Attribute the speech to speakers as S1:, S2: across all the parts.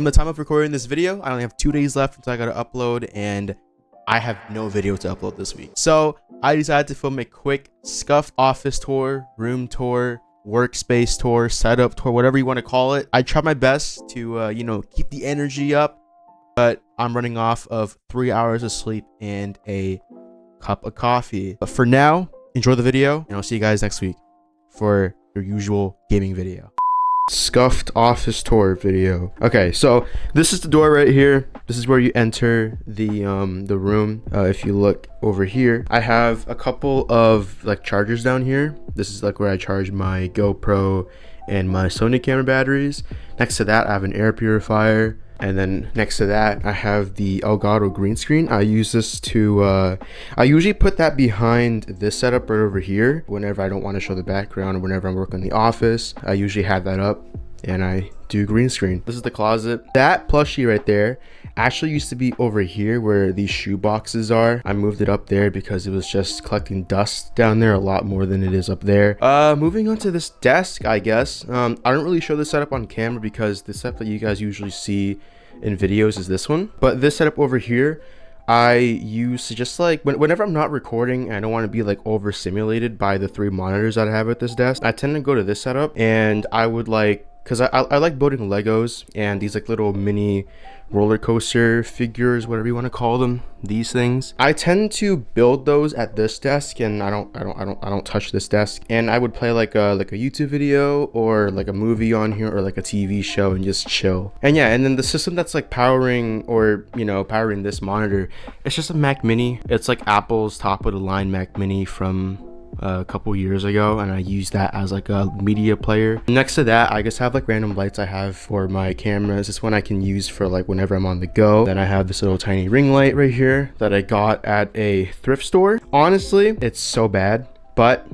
S1: From the time of recording this video, I only have 2 days left until I gotta upload, and I have no video to upload this week. So I decided to film a quick scuffed office tour, room tour, workspace tour, setup tour, whatever you want to call it. I tried my best to, keep the energy up, but I'm running off of 3 hours of sleep and a cup of coffee. But for now, enjoy the video, and I'll see you guys next week for your usual gaming video. Scuffed office tour video. Okay, so this is the door right here. This is where you enter the room. If you look over here, I have a couple of like chargers down here. This is like where I charge my GoPro and my Sony camera batteries. Next to that, I have an air purifier. And then next to that, I have the Elgato green screen. I use this to, I usually put that behind this setup right over here. Whenever I don't want to show the background or whenever I'm working in the office, I usually have that up and I do green screen. This is the closet. That plushie right there actually used to be over here where these shoe boxes are. I moved it up there because it was just collecting dust down there a lot more than it is up there. Moving on to this desk, I guess. I don't really show this setup on camera because the setup that you guys usually see in videos is this one. But this setup over here, I use to just like whenever I'm not recording and I don't want to be like over simulated by the 3 monitors that I have at this desk, I tend to go to this setup, and I would like, because I like building Legos and these like little mini roller coaster figures, whatever you want to call them, these things. I tend to build those at this desk, and I don't touch this desk. And I would play like a YouTube video or like a movie on here or like a TV show and just chill. And yeah, and then the system that's like powering powering this monitor, it's just a Mac Mini. It's like Apple's top of the line Mac Mini from a couple years ago, and I use that as like a media player. Next to that, I just have like random lights I have for my cameras. This one I can use for like whenever I'm on the go. Then I have this little tiny ring light right here that I got at a thrift store. Honestly, it's so bad, but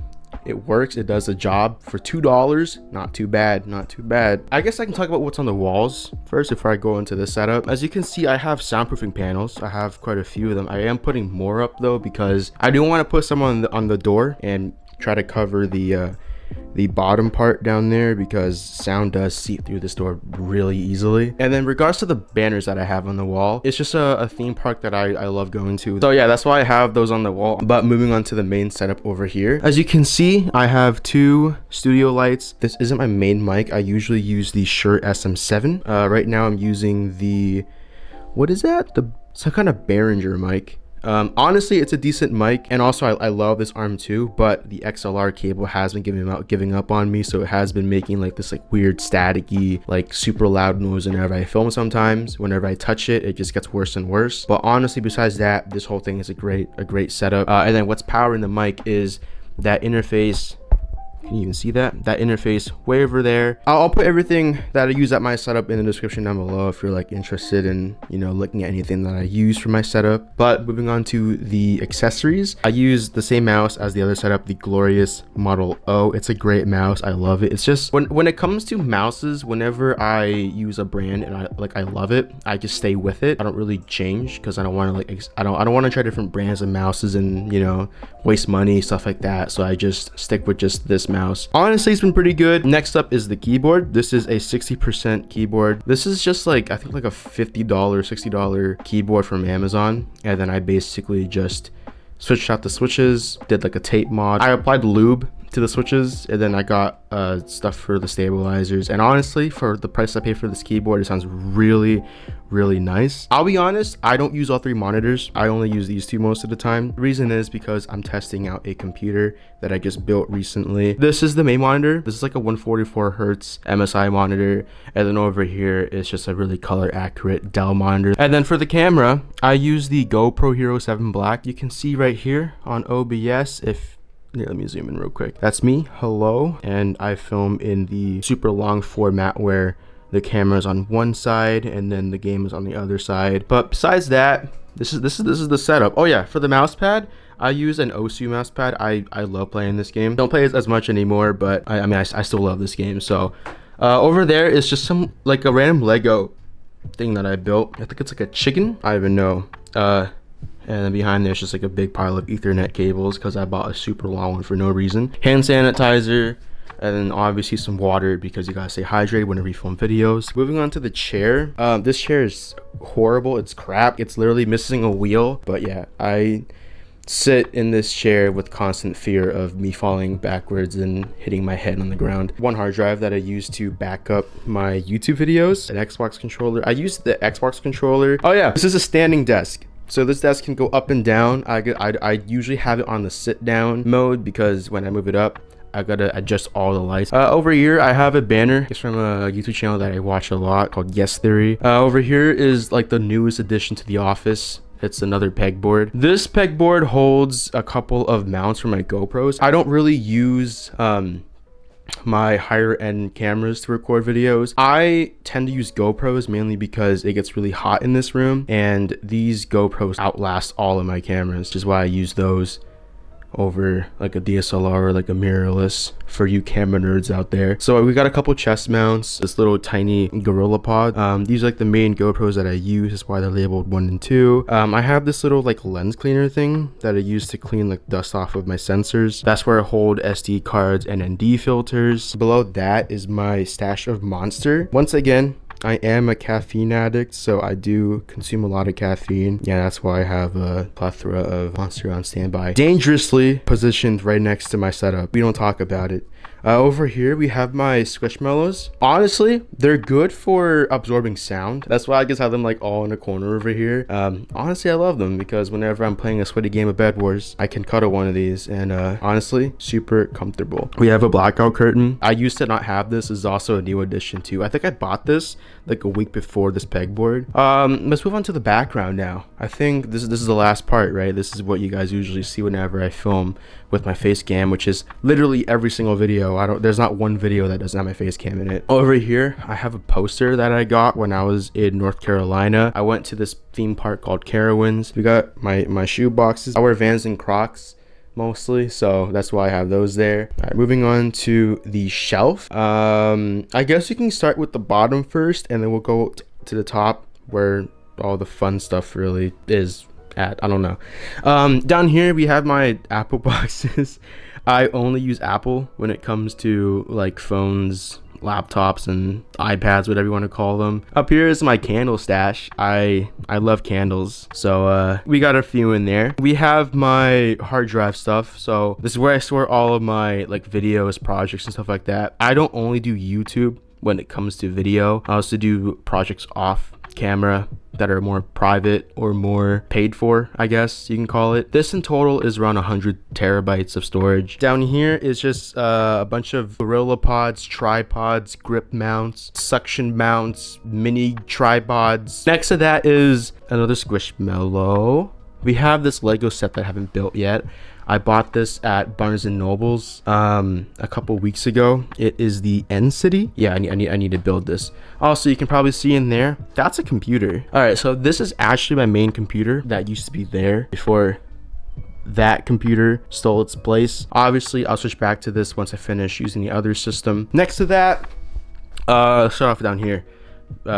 S1: it works. It does the job for $2. Not too bad, not too bad. I guess I can talk about what's on the walls first before I go into this setup. As you can see, I have soundproofing panels. I have quite a few of them. I am putting more up though because I do want to put some on the door and try to cover the bottom part down there because sound does seep through this door really easily. And then regards to the banners that I have on the wall, it's just a theme park that I love going to. So yeah, that's why I have those on the wall. But moving on to the main setup over here, as you can see, I have 2 studio lights. This isn't my main mic. I usually use the Shure SM7. Right now I'm using the, what is that? Some kind of Behringer mic. Honestly, it's a decent mic, and also I love this arm too, but the XLR cable has been giving up on me, so it has been making like this like weird staticky, like super loud noise whenever I film. Sometimes whenever I touch it, it just gets worse and worse. But honestly, besides that, this whole thing is a great setup. And then what's powering the mic is that interface. Can you even see that interface way over there? I'll put everything that I use at my setup in the description down below if you're like interested in looking at anything that I use for my setup. But moving on to the accessories, I use the same mouse as the other setup, the Glorious Model O. It's a great mouse. I love it. It's just when it comes to mouses, whenever I use a brand and I love it, I just stay with it. I don't really change because I don't want to I don't want to try different brands of mouses and waste money, stuff like that. So I just stick with just this mouse. Honestly, it's been pretty good. Next up is the keyboard. This is a 60% keyboard. This is just like, I think like a $50, $60 keyboard from Amazon. And then I basically just switched out the switches, did like a tape mod. I applied lube to the switches, and then I got stuff for the stabilizers. And honestly, for the price I pay for this keyboard, it sounds really nice. I'll be honest, I don't use all 3 monitors. I only use these 2 most of the time. The reason is because I'm testing out a computer that I just built recently. This is the main monitor. This is like a 144 hertz MSI monitor, and then over here is just a really color accurate Dell monitor. And then for the camera, I use the GoPro Hero 7 Black. You can see right here on OBS, let me zoom in real quick. That's me. Hello. And I film in the super long format where the camera is on one side and then the game is on the other side. But besides that, this is the setup. Oh yeah, for the mouse pad, I use an Osu mouse pad. I love playing this game. Don't play it as much anymore, but I still love this game. So over there is just some like a random Lego thing that I built. I think it's like a chicken. I don't even know. And then behind there's just like a big pile of Ethernet cables because I bought a super long one for no reason. Hand sanitizer, and then obviously some water because you gotta stay hydrated whenever you film videos. Moving on to the chair. This chair is horrible. It's crap. It's literally missing a wheel. But yeah, I sit in this chair with constant fear of me falling backwards and hitting my head on the ground. One hard drive that I use to back up my YouTube videos, an Xbox controller. I use the Xbox controller. Oh yeah, this is a standing desk. So this desk can go up and down. I usually have it on the sit down mode because when I move it up, I gotta adjust all the lights. Over here, I have a banner. It's from a YouTube channel that I watch a lot called Yes Theory. Over here is like the newest addition to the office. It's another pegboard. This pegboard holds a couple of mounts for my GoPros. I don't really use my higher end cameras to record videos. I tend to use GoPros mainly because it gets really hot in this room, and these GoPros outlast all of my cameras, which is why I use those over like a DSLR or like a mirrorless for you camera nerds out there. So we got a couple chest mounts, this little tiny Gorilla Pod. These are like the main GoPros that I use. That's why they're labeled 1 and 2. I have this little like lens cleaner thing that I use to clean like dust off of my sensors. That's where I hold SD cards and ND filters. Below that is my stash of Monster. Once again, I am a caffeine addict, so I do consume a lot of caffeine. Yeah, that's why I have a plethora of Monster on standby, dangerously positioned right next to my setup. We don't talk about it. Over here, we have my Squishmallows. Honestly, they're good for absorbing sound. That's why I just have them like all in a corner over here. Honestly, I love them because whenever I'm playing a sweaty game of Bed Wars, I can cuddle one of these, and honestly, super comfortable. We have a blackout curtain. I used to not have this. This is also a new addition too. I think I bought this like a week before this pegboard. Let's move on to the background now. I think this is the last part, right? This is what you guys usually see whenever I film with my face cam, which is literally every single video. There's not one video that doesn't have my face cam in it. Over here, I have a poster that I got when I was in North Carolina. I went to this theme park called Carowinds. We got my shoe boxes. I wear Vans and Crocs mostly, so that's why I have those there. All right, moving on to the shelf. I guess you can start with the bottom first, and then we'll go to the top where all the fun stuff really is at. I don't know. Down here we have my Apple boxes. I only use Apple when it comes to like phones, laptops, and iPads, whatever you want to call them. Up here is my candle stash. I love candles, so we got a few in there. We have my hard drive stuff, so this is where I store all of my like videos, projects, and stuff like that. I don't only do YouTube when it comes to video. I also do projects off camera that are more private or more paid for, I guess you can call it. This in total is around 100 terabytes of storage. Down here is just a bunch of Gorilla Pods, tripods, grip mounts, suction mounts, mini tripods. Next to that is another Squishmallow. We have this Lego set that I haven't built yet. I bought this at Barnes and Noble's a couple weeks ago. It is the End City. Yeah, I need to build this. Also, you can probably see in there, that's a computer. All right, so this is actually my main computer that used to be there before that computer stole its place. Obviously, I'll switch back to this once I finish using the other system. Next to that, start off down here.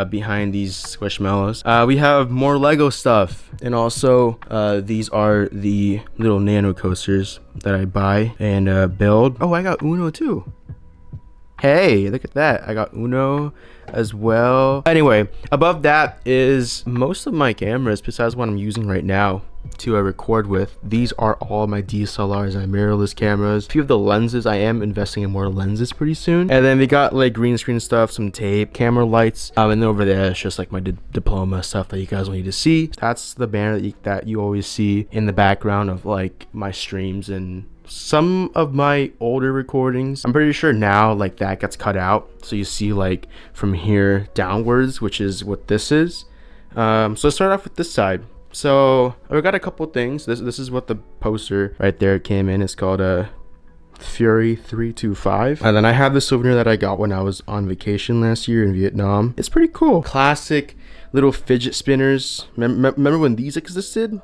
S1: Behind these Squishmallows, we have more Lego stuff, and also these are the little nano coasters that I buy and build. Oh, I got Uno too. Hey, look at that. I got Uno as well. Anyway, above that is most of my cameras besides what I'm using right now to record with. These are all my DSLRs and mirrorless cameras. A few of the lenses, I am investing in more lenses pretty soon. And then we got like green screen stuff, some tape, camera lights, and then over there it's just like my diploma stuff that you guys will need to see. That's the banner that you always see in the background of like my streams and some of my older recordings. I'm pretty sure now like that gets cut out, so you see like from here downwards, which is what this is. So let's start off with this side. So we got a couple things. This is what the poster right there came in. It's called a Fury 325. And then I have this souvenir that I got when I was on vacation last year in Vietnam. It's pretty cool. Classic little fidget spinners. Remember when these existed?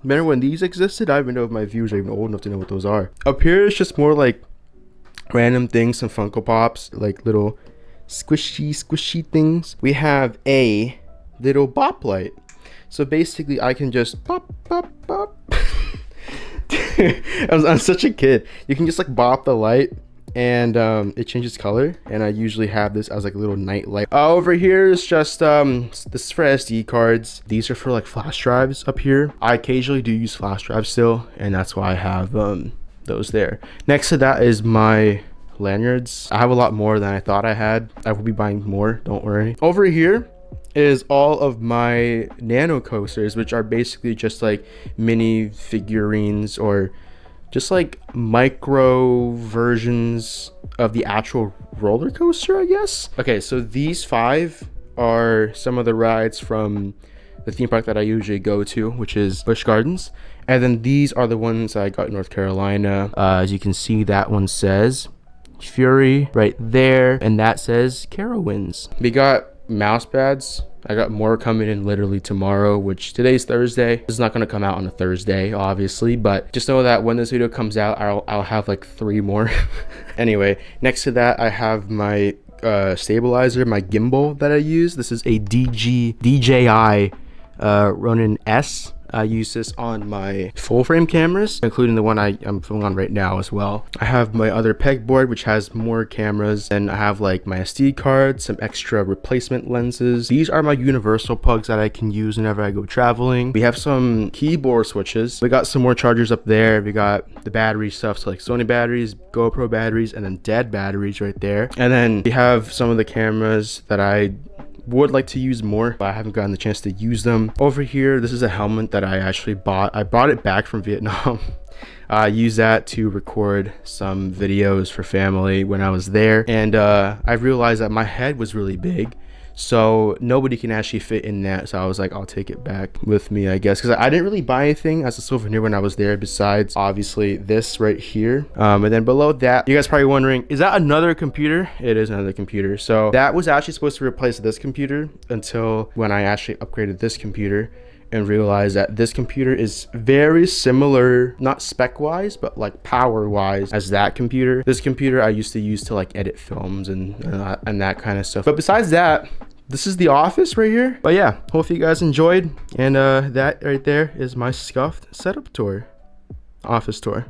S1: I don't even know if my viewers are even old enough to know what those are. Up here is just more like random things, some Funko Pops, like little squishy things. We have a little bop light. So basically I can just pop. I'm such a kid. You can just like bop the light and it changes color, and I usually have this as like a little night light. Over here is just this is for SD cards. These are for like flash drives up here. I occasionally do use flash drives still, and that's why I have those there. Next to that is my lanyards. I have a lot more than I thought I had. I will be buying more, don't worry. Over here is all of my nano coasters, which are basically just like mini figurines or just like micro versions of the actual roller coaster, I guess. Okay, so these 5 are some of the rides from the theme park that I usually go to, which is Busch Gardens. And then these are the ones I got in North Carolina. As you can see, that one says Fury right there, and that says Carowinds. We got mouse pads. I got more coming in literally tomorrow, which today's Thursday. This is not going to come out on a Thursday, obviously, but just know that when this video comes out, I'll have like 3 more. Anyway, next to that, I have my stabilizer, my gimbal that I use. This is a DJI Ronin S. I use this on my full frame cameras, including the one I'm filming on right now as well. I have my other pegboard, which has more cameras, and I have like my SD card, some extra replacement lenses. These are my universal plugs that I can use whenever I go traveling. We have some keyboard switches. We got some more chargers up there. We got the battery stuff, so like Sony batteries, GoPro batteries, and then dead batteries right there. And then we have some of the cameras that I would like to use more, but I haven't gotten the chance to use them. Over here, this is a helmet that I actually bought. I brought it back from Vietnam. I used that to record some videos for family when I was there, and I realized that my head was really big, so nobody can actually fit in that. So I was like, I'll take it back with me, I guess, because I didn't really buy anything as a souvenir when I was there besides obviously this right here. And then below that, you guys probably wondering, is that another computer? It is another computer. So that was actually supposed to replace this computer until when I actually upgraded this computer and realized that this computer is very similar, not spec wise, but like power wise as that computer. This computer I used to use to like edit films and that kind of stuff. But besides that, this is the office right here. But yeah, hopefully you guys enjoyed. And that right there is my scuffed setup tour. Office tour.